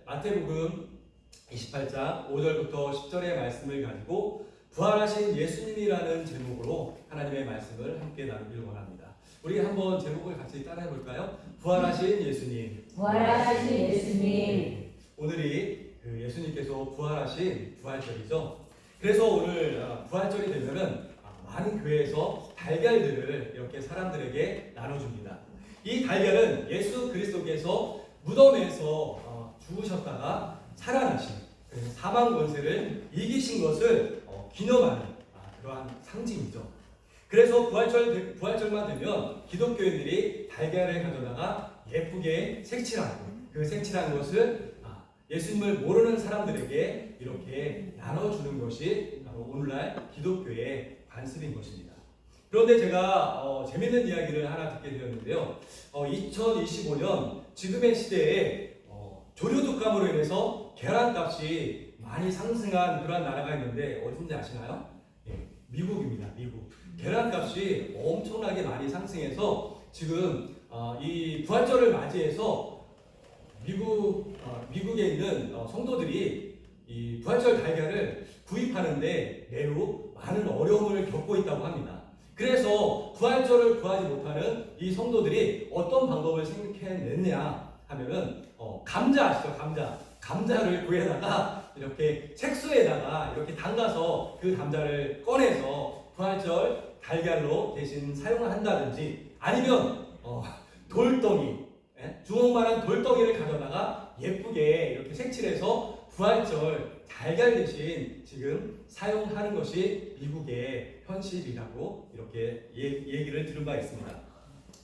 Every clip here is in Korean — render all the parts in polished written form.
마태복음 28장 5절부터 10절의 말씀을 가지고 부활하신 예수님이라는 제목으로 하나님의 말씀을 함께 나누기를 원합니다. 우리 한번 제목을 같이 따라해 볼까요? 부활하신 예수님. 부활하신 예수님. 오늘이 예수님께서 부활하신 부활절이죠. 그래서 오늘 부활절이 되면은 많은 교회에서 달걀들을 이렇게 사람들에게 나눠줍니다. 이 달걀은 예수 그리스도께서 무덤에서 죽으셨다가 살아나신 사망 권세를 이기신 것을 기념하는 그러한 상징이죠. 그래서 부활절만 되면 기독교인들이 달걀을 가져다가 예쁘게 색칠하고 그 색칠한 것을 예수님을 모르는 사람들에게 이렇게 나눠주는 것이 바로 오늘날 기독교의 관습인 것입니다. 그런데 제가 재밌는 이야기를 하나 듣게 되었는데요. 2025년 지금의 시대에 조류독감으로 인해서 계란값이 많이 상승한 그런 나라가 있는데 어딘지 아시나요? 미국입니다. 미국. 계란값이 엄청나게 많이 상승해서 지금 이 부활절을 맞이해서 미국에 있는 성도들이 이 부활절 달걀을 구입하는데 매우 많은 어려움을 겪고 있다고 합니다. 그래서 부활절을 구하지 못하는 이 성도들이 어떤 방법을 생각해냈냐 하면은 감자 아시죠? 감자를 구해다가 이렇게 색소에다가 이렇게 담가서 그 감자를 꺼내서 부활절 달걀로 대신 사용을 한다든지 아니면 돌덩이 주먹만한 돌덩이를 가져다가 예쁘게 이렇게 색칠해서 부활절 달걀 대신 지금 사용하는 것이 미국의 현실이라고 이렇게 얘기를 들은 바 있습니다.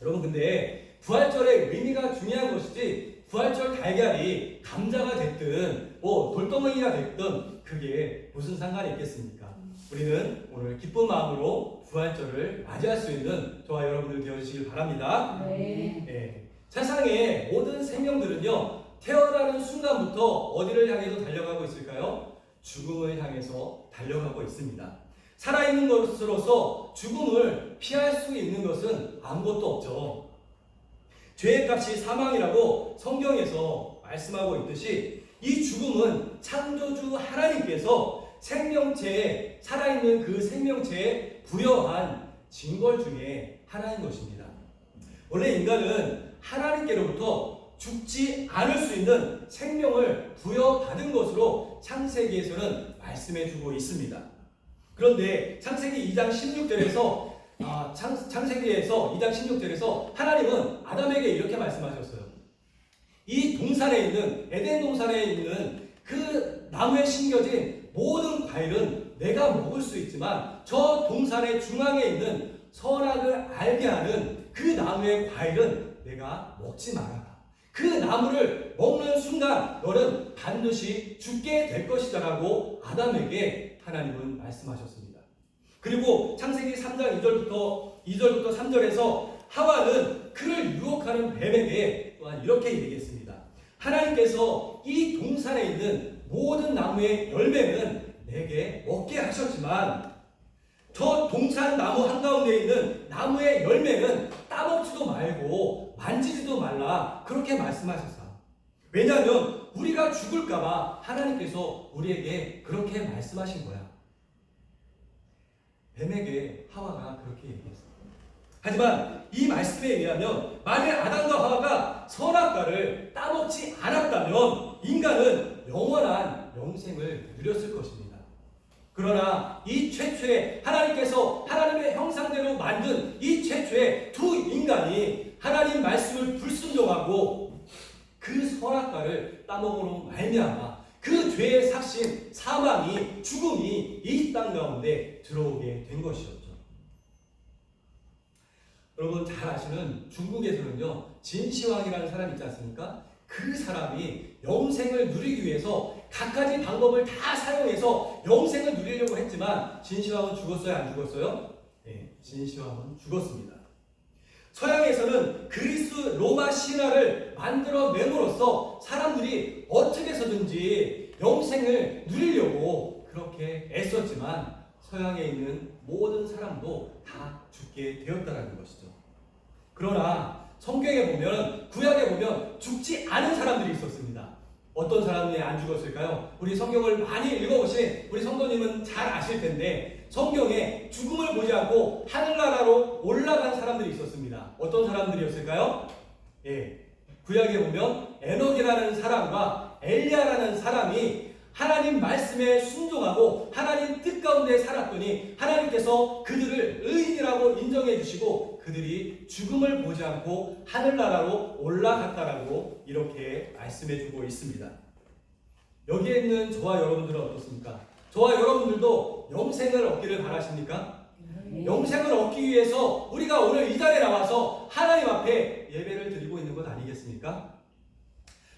여러분 근데 부활절의 의미가 중요한 것이지 부활절 달걀이 감자가 됐든 돌덩이가 됐든 그게 무슨 상관이 있겠습니까? 우리는 오늘 기쁜 마음으로 부활절을 맞이할 수 있는 저와 여러분들 되어주시길 바랍니다. 네. 세상의 모든 생명들은요 태어나는 순간부터 어디를 향해서 달려가고 있을까요? 죽음을 향해서 달려가고 있습니다. 살아있는 것으로서 죽음을 피할 수 있는 것은 아무것도 없죠. 죄의 값이 사망이라고 성경에서 말씀하고 있듯이 이 죽음은 창조주 하나님께서 생명체에 살아있는 그 생명체에 부여한 징벌 중에 하나인 것입니다. 원래 인간은 하나님께로부터 죽지 않을 수 있는 생명을 부여받은 것으로 창세기에서는 말씀해주고 있습니다. 그런데 창세기 2장 16절에서 창세기에서 2장 16절에서 하나님은 아담에게 이렇게 말씀하셨어요. 이 동산에 있는 에덴 동산에 있는 그 나무에 심겨진 모든 과일은 내가 먹을 수 있지만 저 동산의 중앙에 있는 선악을 알게 하는 그 나무의 과일은 내가 먹지 말아라. 그 나무를 먹는 순간 너는 반드시 죽게 될 것이다 라고 아담에게 하나님은 말씀하셨습니다. 그리고 창세기 3장 2절부터 3절에서 하와는 그를 유혹하는 뱀에게 또한 이렇게 얘기했습니다. 하나님께서 이 동산에 있는 모든 나무의 열매는 내게 먹게 하셨지만 저 동산 나무 한가운데 있는 나무의 열매는 따먹지도 말고 만지지도 말라 그렇게 말씀하셨어요. 왜냐하면 우리가 죽을까봐 하나님께서 우리에게 그렇게 말씀하신 거야. 뱀에게 하와가 그렇게 얘기했어요. 하지만 이 말씀에 의하면 만일 아담과 하와가 선악과를 따먹지 않았다면 인간은 영원한 영생을 누렸을 것입니다. 그러나 이 최초의 하나님께서 하나님의 형상대로 만든 이 최초의 두 인간이 하나님 말씀을 불순종하고 그 선악과를 따먹으로 말미암아 그 죄의 삭신, 사망이, 죽음이 이 땅 가운데 들어오게 된 것이었죠. 여러분 잘 아시는 중국에서는요 진시황이라는 사람이 있지 않습니까? 그 사람이 영생을 누리기 위해서 갖가지 방법을 다 사용해서 영생을 누리려고 했지만 진시황은 죽었어요? 안 죽었어요? 네, 진시황은 죽었습니다. 서양에서는 그리스 로마 신화를 만들어냄으로써 사람들이 어떻게 해서든지 영생을 누리려고 그렇게 애썼지만 서양에 있는 모든 사람도 다 죽게 되었다는 것이죠. 그러나 성경에 보면 구약에 보면 죽지 않은 사람들이 있었습니다. 어떤 사람이 안 죽었을까요? 우리 성경을 많이 읽어보신 우리 성도님은 잘 아실 텐데 성경에 죽음을 보지 않고 하늘나라로 올라간 사람들이 있었습니다. 어떤 사람들이었을까요? 구약에 보면 에녹이라는 사람과 엘리야라는 사람이 하나님 말씀에 순종하고 하나님 뜻 가운데 살았더니 하나님께서 그들을 의인이라고 인정해 주시고 그들이 죽음을 보지 않고 하늘나라로 올라갔다라고 이렇게 말씀해 주고 있습니다. 여기에 있는 저와 여러분들은 어떻습니까? 저와 여러분들도 영생을 얻기를 바라십니까? 영생을 얻기 위해서 우리가 오늘 이 자리에 나와서 하나님 앞에 예배를 드리고 있는 것 아니겠습니까?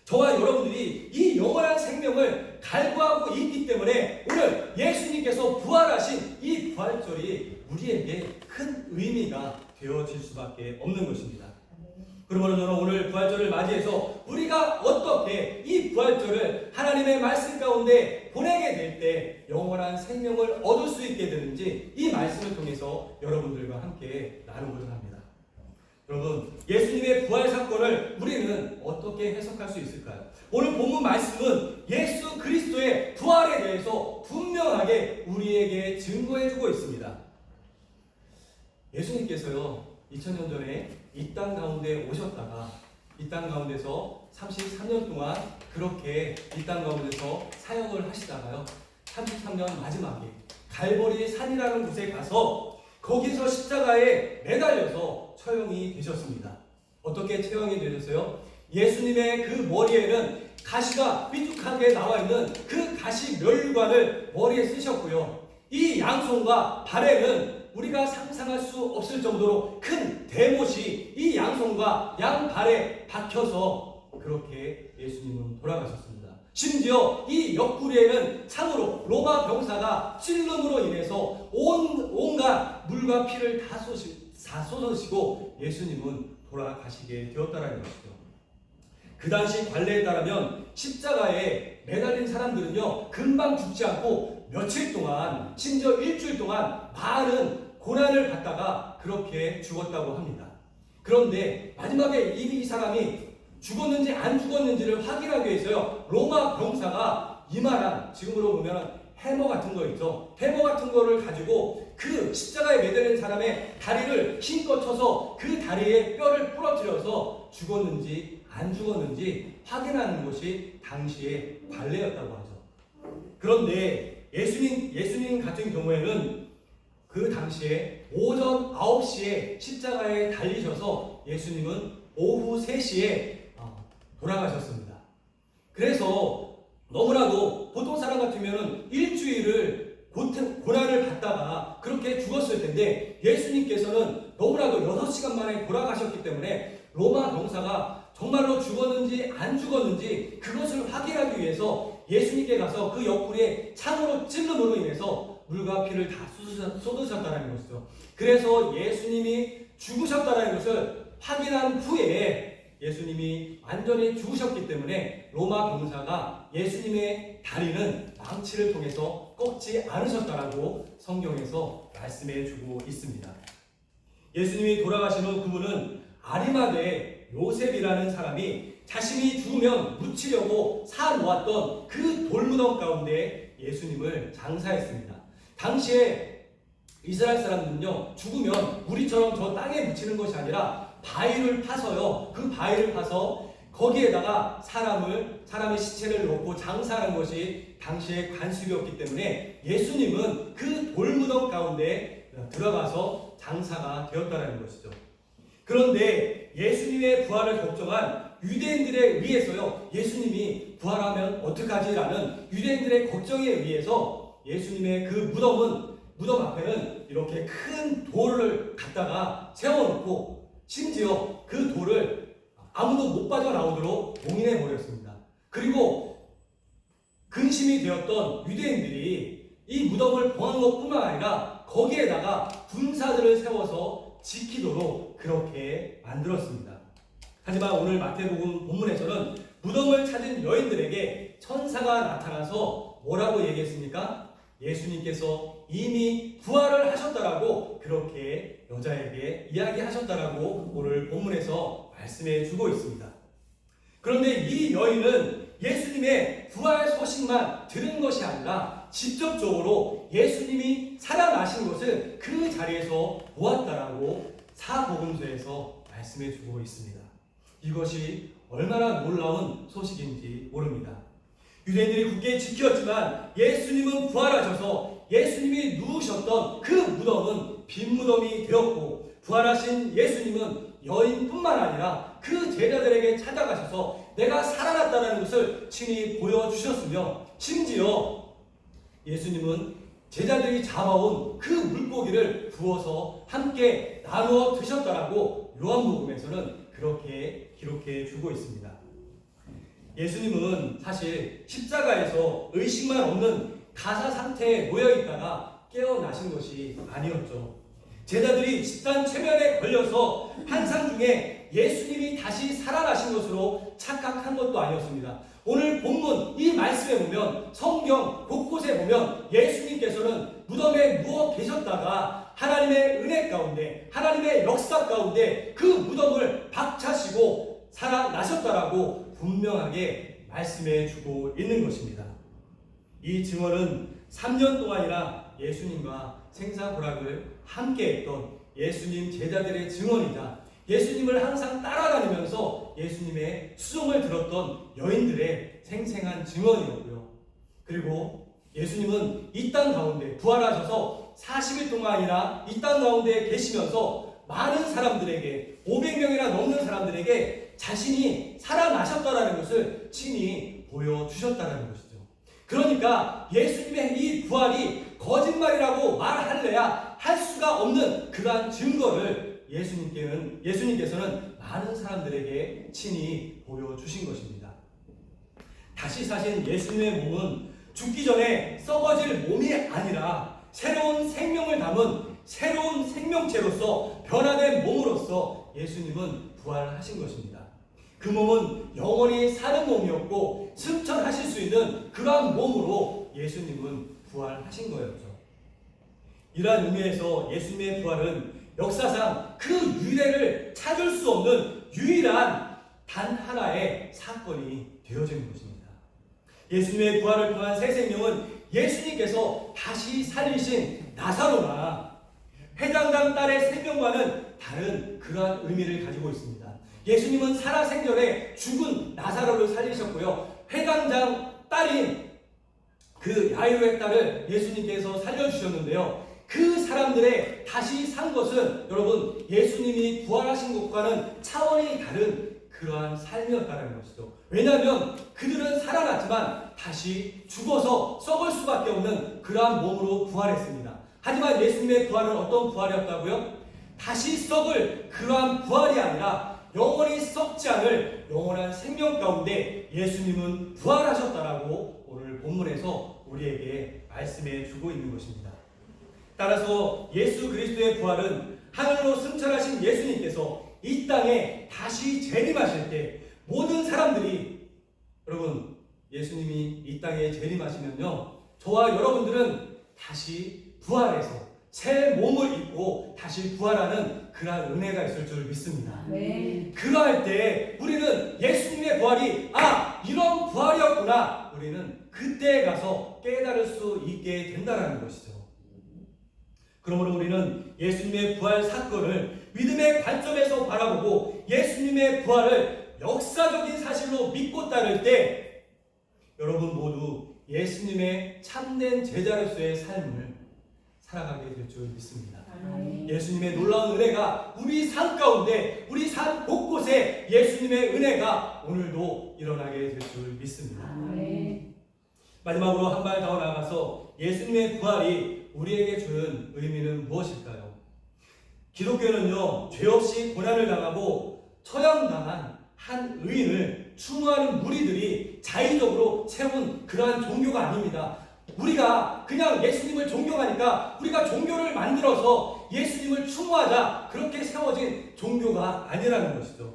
저와 여러분들이 이 영원한 생명을 갈구하고 있기 때문에 오늘 예수님께서 부활하신 이 부활절이 우리에게 큰 의미가 되어질 수밖에 없는 것입니다. 그러므로 저는 오늘 부활절을 맞이해서 우리가 어떻게 이 부활절을 하나님의 말씀 가운데 보내게 될 때 영원한 생명을 얻을 수 있게 되는지 이 말씀을 통해서 여러분들과 함께 나누고자 합니다. 여러분, 예수님의 부활 사건을 우리는 어떻게 해석할 수 있을까요? 오늘 본문 말씀은 예수 그리스도의 부활에 대해서 분명하게 우리에게 증거해주고 있습니다. 예수님께서요 2000년 전에 이 땅 가운데 오셨다가 이 땅 가운데서 33년 동안 그렇게 이 땅 가운데서 사역을 하시다가요 33년 마지막에 갈보리 산이라는 곳에 가서 거기서 십자가에 매달려서 처형이 되셨습니다. 어떻게 처형이 되셨어요? 예수님의 그 머리에는 가시가 삐죽하게 나와 있는 그 가시 멸관을 머리에 쓰셨고요. 이 양손과 발에는 우리가 상상할 수 없을 정도로 큰 대못이 이 양손과 양발에 박혀서 그렇게 예수님은 돌아가셨습니다. 심지어 이 옆구리에는 창으로 로마 병사가 찔름으로 인해서 온갖 물과 피를 다 쏟으시고 예수님은 돌아가시게 되었다는 것이죠. 그 당시 관례에 따르면 십자가에 매달린 사람들은요 금방 죽지 않고 며칠 동안 심지어 일주일 동안 많은 고난을 받다가 그렇게 죽었다고 합니다. 그런데 마지막에 이 사람이 죽었는지 안 죽었는지를 확인하기 위해서요 로마 병사가 이만한 지금으로 보면 해머 같은 거 있죠. 해머 같은 거를 가지고 그 십자가에 매달린 사람의 다리를 힘껏 쳐서 그 다리에 뼈를 부러뜨려서 죽었는지 안 죽었는지 확인하는 것이 당시의 관례였다고 하죠. 그런데 예수님 같은 경우에는 그 당시에 오전 9시에 십자가에 달리셔서 예수님은 오후 3시에 돌아가셨습니다. 그래서 너무나도 보통 사람 같으면 일주일을 고난을 받다가 그렇게 죽었을 텐데 예수님께서는 너무나도 6시간 만에 돌아가셨기 때문에 로마 병사가 정말로 죽었는지 안 죽었는지 그것을 확인하기 위해서 예수님께 가서 그 옆구리에 창으로 찔름으로 인해서 물과 피를 다 쏟으셨다는 것이죠. 그래서 예수님이 죽으셨다는 것을 확인한 후에 예수님이 완전히 죽으셨기 때문에 로마 병사가 예수님의 다리는 망치를 통해서 꺾지 않으셨다라고 성경에서 말씀해 주고 있습니다. 예수님이 돌아가신 후 그분은 아리마대 요셉이라는 사람이 자신이 죽으면 묻히려고 사놓았던 그 돌무덤 가운데 예수님을 장사했습니다. 당시에 이스라엘 사람들은요 죽으면 우리처럼 저 땅에 묻히는 것이 아니라 바위를 파서요 그 바위를 파서 거기에다가 사람의 시체를 넣고 장사하는 것이 당시의 관습이었기 때문에 예수님은 그 돌무덤 가운데 들어가서 장사가 되었다는 것이죠. 그런데 예수님의 부활을 걱정한 유대인들에 의해서요 예수님이 부활하면 어떡하지라는 유대인들의 걱정에 의해서 예수님의 그 무덤 앞에는 이렇게 큰 돌을 갖다가 세워놓고 심지어 그 돌을 아무도 못 빠져나오도록 봉인해 버렸습니다. 그리고 근심이 되었던 유대인들이 이 무덤을 봉한 것뿐만 아니라 거기에다가 군사들을 세워서 지키도록 그렇게 만들었습니다. 하지만 오늘 마태복음 본문에서는 무덤을 찾은 여인들에게 천사가 나타나서 뭐라고 얘기했습니까? 예수님께서 이미 부활을 하셨다라고 그렇게 여자에게 이야기하셨다라고 오늘 본문에서 말씀해 주고 있습니다. 그런데 이 여인은 예수님의 부활 소식만 들은 것이 아니라 직접적으로 예수님이 살아나신 것을 그 자리에서 보았다라고 사복음서에서 말씀해 주고 있습니다. 이것이 얼마나 놀라운 소식인지 모릅니다. 유대인들이 굳게 지켰지만 예수님은 부활하셔서 예수님이 누우셨던 그 무덤은 빈 무덤이 되었고, 부활하신 예수님은 여인뿐만 아니라 그 제자들에게 찾아가셔서 내가 살아났다는 것을 친히 보여주셨으며, 심지어 예수님은 제자들이 잡아온 그 물고기를 구워서 함께 나누어 드셨다라고 요한복음에서는 그렇게 기록해 주고 있습니다. 예수님은 사실 십자가에서 의식만 없는 가사 상태에 놓여 있다가 깨어나신 것이 아니었죠. 제자들이 집단 최면에 걸려서 환상 중에 예수님이 다시 살아나신 것으로 착각한 것도 아니었습니다. 오늘 본문 이 말씀에 보면, 성경 곳곳에 보면 예수님께서는 무덤에 누워 계셨다가 하나님의 은혜 가운데, 하나님의 역사 가운데 그 무덤을 박차시고 살아나셨다라고 분명하게 말씀해 주고 있는 것입니다. 이 증언은 3년 동안이나 예수님과 생사고락을 함께 했던 예수님 제자들의 증언이자 예수님을 항상 따라다니면서 예수님의 수종을 들었던 여인들의 생생한 증언이었고요. 그리고 예수님은 이 땅 가운데 부활하셔서 40일 동안이나 이 땅 가운데 계시면서 많은 사람들에게, 500명이나 넘는 사람들에게 자신이 살아나셨다는 것을 친히 보여주셨다는 것이죠. 그러니까 예수님의 이 부활이 거짓말이라고 말할래야 할 수가 없는 그러한 증거를 예수님께서는 많은 사람들에게 친히 보여주신 것입니다. 다시 사신 예수님의 몸은 죽기 전에 썩어질 몸이 아니라 새로운 생명을 담은 새로운 생명체로서 변화된 몸으로서 예수님은 부활하신 것입니다. 그 몸은 영원히 사는 몸이었고 승천하실 수 있는 그러한 몸으로 예수님은 부활하신 거였죠. 이러한 의미에서 예수님의 부활은 역사상 그 유래를 찾을 수 없는 유일한 단 하나의 사건이 되어진 것입니다. 예수님의 부활을 통한 새 생명은 예수님께서 다시 살리신 나사로나 회당장 딸의 생명과는 다른 그러한 의미를 가지고 있습니다. 예수님은 살아생전에 죽은 나사로를 살리셨고요. 회당장 딸인 그 야이로의 딸을 예수님께서 살려주셨는데요. 그 사람들의 다시 산 것은 여러분 예수님이 부활하신 것과는 차원이 다른 그러한 삶이었다는 것이죠. 왜냐하면 그들은 살아났지만 다시 죽어서 썩을 수밖에 없는 그러한 몸으로 부활했습니다. 하지만 예수님의 부활은 어떤 부활이었다고요? 다시 썩을 그러한 부활이 아니라 영원히 썩지 않을 영원한 생명 가운데 예수님은 부활하셨다라고 오늘 본문에서 우리에게 말씀해 주고 있는 것입니다. 따라서 예수 그리스도의 부활은 하늘로 승천하신 예수님께서 이 땅에 다시 재림하실 때 모든 사람들이, 여러분 예수님이 이 땅에 재림하시면요, 저와 여러분들은 다시 부활해서 새 몸을 입고 다시 부활하는 그러한 은혜가 있을 줄 믿습니다. 네. 그러할 때 우리는 예수님의 부활이 이런 부활이었구나, 우리는 그때에 가서 깨달을 수 있게 된다는 것이죠. 그러므로 우리는 예수님의 부활 사건을 믿음의 관점에서 바라보고 예수님의 부활을 역사적인 사실로 믿고 따를 때 여러분 모두 예수님의 참된 제자로서의 삶을 살아가게 될 줄 믿습니다. 예수님의 놀라운 은혜가 우리 삶 가운데, 우리 삶 곳곳에 예수님의 은혜가 오늘도 일어나게 될 줄 믿습니다. 마지막으로 한 발 더 나아가서 예수님의 부활이 우리에게 주는 의미는 무엇일까요? 기독교는요, 죄 없이 고난을 당하고 처형당한 한 의인을 추모하는 무리들이 자의적으로 세운 그러한 종교가 아닙니다. 우리가 그냥 예수님을 존경하니까 우리가 종교를 만들어서 예수님을 추모하자, 그렇게 세워진 종교가 아니라는 것이죠.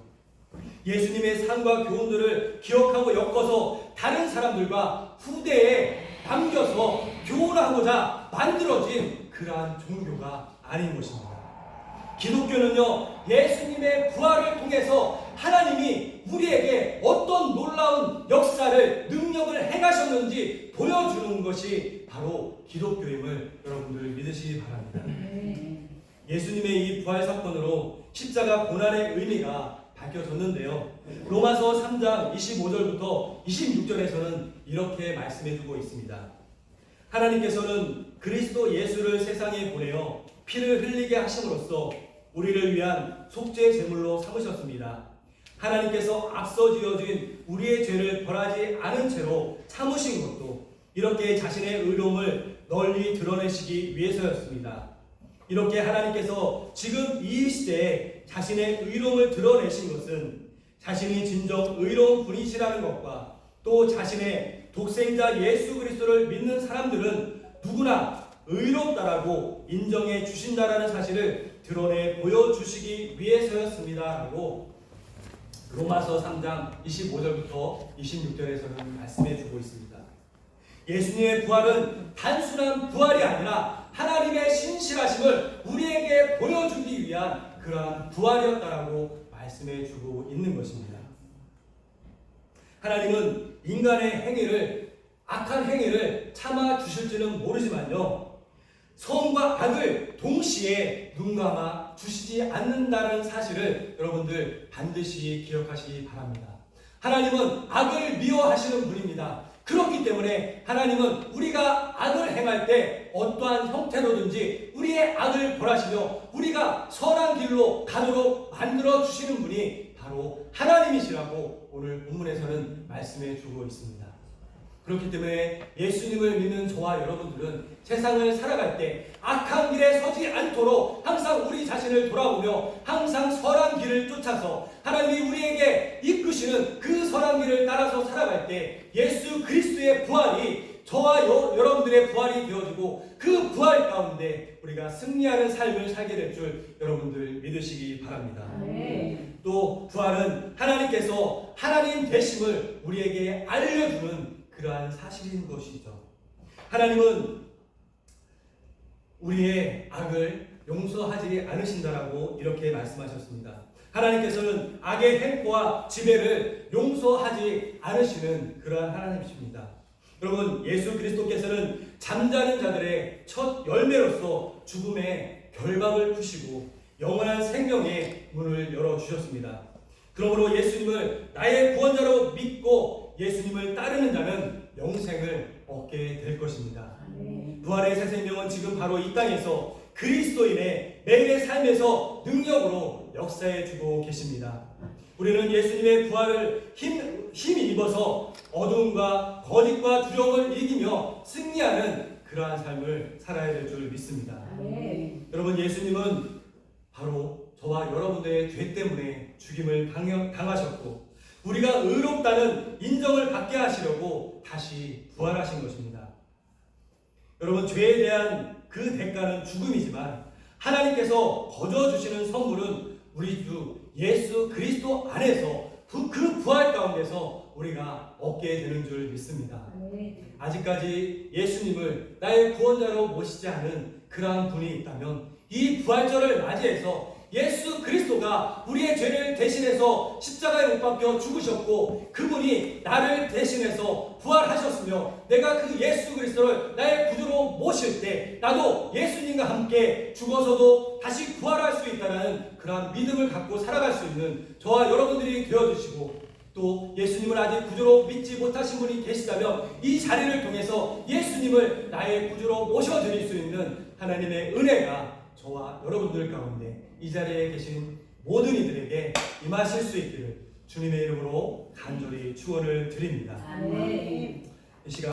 예수님의 삶과 교훈들을 기억하고 엮어서 다른 사람들과 후대에 남겨서 교훈하고자 만들어진 그러한 종교가 아닌 것입니다. 기독교는요, 예수님의 부활을 통해서 하나님이 우리에게 어떤 놀라운 역사를, 능력을 행하셨는지 보여주는 것이 바로 기독교임을 여러분들 믿으시기 바랍니다. 예수님의 이 부활 사건으로 십자가 고난의 의미가 밝혀졌는데요. 로마서 3장 25절부터 26절에서는 이렇게 말씀해주고 있습니다. 하나님께서는 그리스도 예수를 세상에 보내어 피를 흘리게 하심으로써 우리를 위한 속죄 제물로 삼으셨습니다. 하나님께서 앞서 지어진 우리의 죄를 벌하지 않은 채로 참으신 것도 이렇게 자신의 의로움을 널리 드러내시기 위해서였습니다. 이렇게 하나님께서 지금 이 시대에 자신의 의로움을 드러내신 것은 자신이 진정 의로운 분이시라는 것과 또 자신의 독생자 예수 그리스도를 믿는 사람들은 누구나 의롭다라고 인정해 주신다라는 사실을 드러내 보여주시기 위해서였습니다. 라고 로마서 3장 25절부터 26절에서는 말씀해 주고 있습니다. 예수님의 부활은 단순한 부활이 아니라 하나님의 신실하심을 우리에게 보여주기 위한 그러한 부활이었다라고 말씀해 주고 있는 것입니다. 하나님은 인간의 행위를, 악한 행위를 참아 주실지는 모르지만요, 선과 악을 동시에 눈감아 주시지 않는다는 사실을 여러분들 반드시 기억하시기 바랍니다. 하나님은 악을 미워하시는 분입니다. 그렇기 때문에 하나님은 우리가 악을 행할 때 어떠한 형태로든지 우리의 악을 벌하시며 우리가 선한 길로 가도록 만들어 주시는 분이 바로 하나님이시라고 오늘 본문에서는 말씀해 주고 있습니다. 그렇기 때문에 예수님을 믿는 저와 여러분들은 세상을 살아갈 때 악한 길에 서지 않도록 항상 우리 자신을 돌아보며 항상 선한 길을 쫓아서 하나님이 우리에게 이끄시는 그 선한 길을 따라서 살아갈 때 예수 그리스도의 부활이 저와 여러분들의 부활이 되어지고 그 부활 가운데 우리가 승리하는 삶을 살게 될 줄 여러분들 믿으시기 바랍니다. 또 부활은 하나님께서 하나님 되심을 우리에게 알려주는 그러한 사실인 것이죠. 하나님은 우리의 악을 용서하지 않으신다라고 이렇게 말씀하셨습니다. 하나님께서는 악의 행포와 지배를 용서하지 않으시는 그러한 하나님이십니다. 여러분, 예수 그리스도께서는 잠자는 자들의 첫 열매로서 죽음의 결박을 푸시고 영원한 생명의 문을 열어주셨습니다. 그러므로 예수님을 나의 구원자로 믿고 예수님을 따르는 자는 영생을 얻게 될 것입니다. 부활의 새 생명은 지금 바로 이 땅에서 그리스도인의 매일의 삶에서 능력으로 역사해 주고 계십니다. 우리는 예수님의 부활을 힘이 입어서 어두움과 거짓과 두려움을 이기며 승리하는 그러한 삶을 살아야 될 줄 믿습니다. 여러분, 예수님은 바로 저와 여러분들의 죄 때문에 죽임을 당하셨고 우리가 의롭다는 인정을 받게 하시려고 다시 부활하신 것입니다. 여러분, 죄에 대한 그 대가는 죽음이지만 하나님께서 거저주시는 선물은 우리 주 예수 그리스도 안에서 그 부활 가운데서 우리가 얻게 되는 줄 믿습니다. 아직까지 예수님을 나의 구원자로 모시지 않은 그러한 분이 있다면 이 부활절을 맞이해서 예수 그리스도가 우리의 죄를 대신해서 십자가에 못 박혀 죽으셨고 그분이 나를 대신해서 부활하셨으며 내가 그 예수 그리스도를 나의 구주로 모실 때 나도 예수님과 함께 죽어서도 다시 부활할 수 있다는 그러한 믿음을 갖고 살아갈 수 있는 저와 여러분들이 되어주시고 또 예수님을 아직 구주로 믿지 못하신 분이 계시다면 이 자리를 통해서 예수님을 나의 구주로 모셔드릴 수 있는 하나님의 은혜가 저와 여러분들 가운데 이 자리에 계신 모든 이들에게 임하실 수 있기를 주님의 이름으로 간절히 축원을 드립니다. 아멘. 이 시간